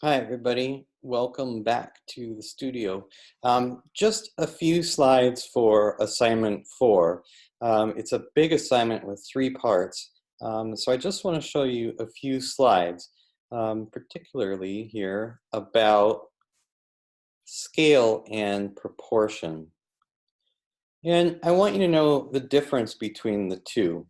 Hi, everybody. Welcome back to the studio. Just a few slides for assignment 4. It's a big assignment with 3 parts. So I just want to show you a few slides, particularly here about scale and proportion. And I want you to know the difference between the two.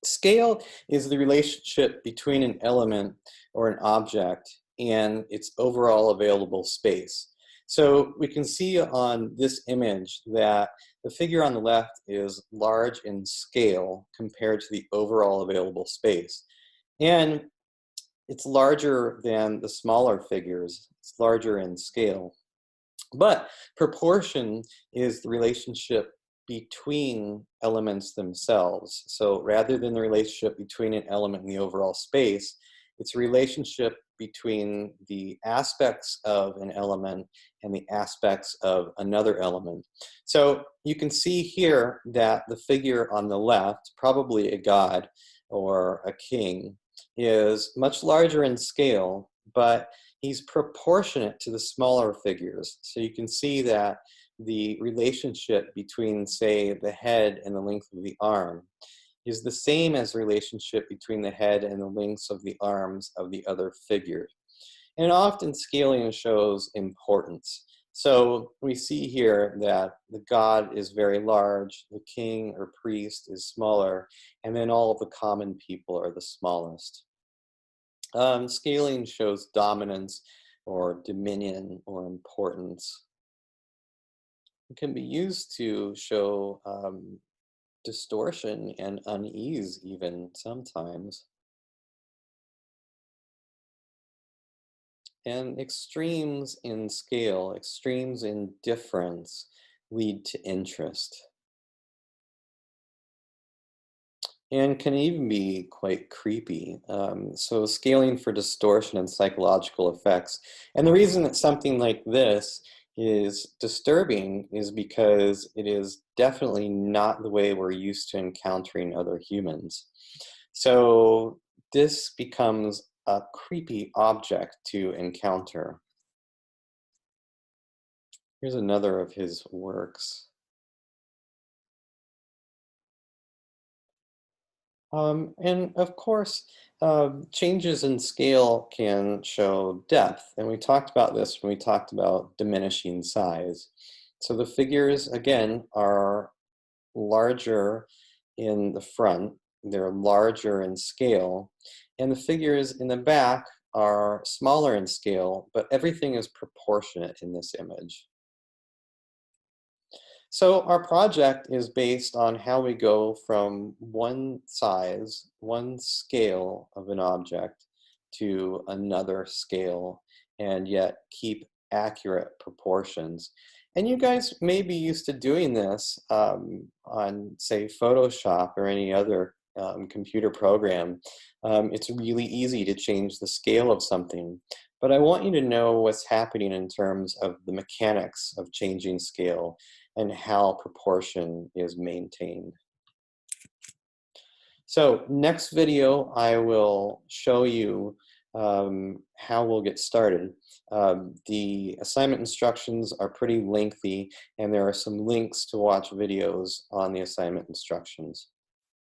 Scale is the relationship between an element or an object and its overall available space. So we can see on this image that the figure on the left is large in scale compared to the overall available space. And it's larger than the smaller figures. It's larger in scale. But proportion is the relationship between elements themselves. So rather than the relationship between an element and the overall space, it's a relationship between the aspects of an element and the aspects of another element. So you can see here that the figure on the left, probably a god or a king, is much larger in scale, but he's proportionate to the smaller figures. So you can see that the relationship between, say, the head and the length of the arm is the same as the relationship between the head and the lengths of the arms of the other figures. And often scaling shows importance. So we see here that the god is very large, the king or priest is smaller, and then all of the common people are the smallest. Scaling shows dominance or dominion or importance. It can be used to show distortion and unease even sometimes. And extremes in scale, extremes in difference lead to interest. And can even be quite creepy. So scaling for distortion and psychological effects. And the reason that something like this is disturbing is because it is definitely not the way we're used to encountering other humans. So this becomes a creepy object to encounter. Here's another of his works. And of course, changes in scale can show depth. And we talked about this when we talked about diminishing size. So the figures, again, are larger in the front, they're larger in scale, and the figures in the back are smaller in scale, but everything is proportionate in this image. So our project is based on how we go from one size, one scale of an object to another scale and yet keep accurate proportions. And you guys may be used to doing this on, say, Photoshop or any other computer program. It's really easy to change the scale of something. But I want you to know what's happening in terms of the mechanics of changing scale and how proportion is maintained. So next video, I will show you how we'll get started. The assignment instructions are pretty lengthy, and there are some links to watch videos on the assignment instructions.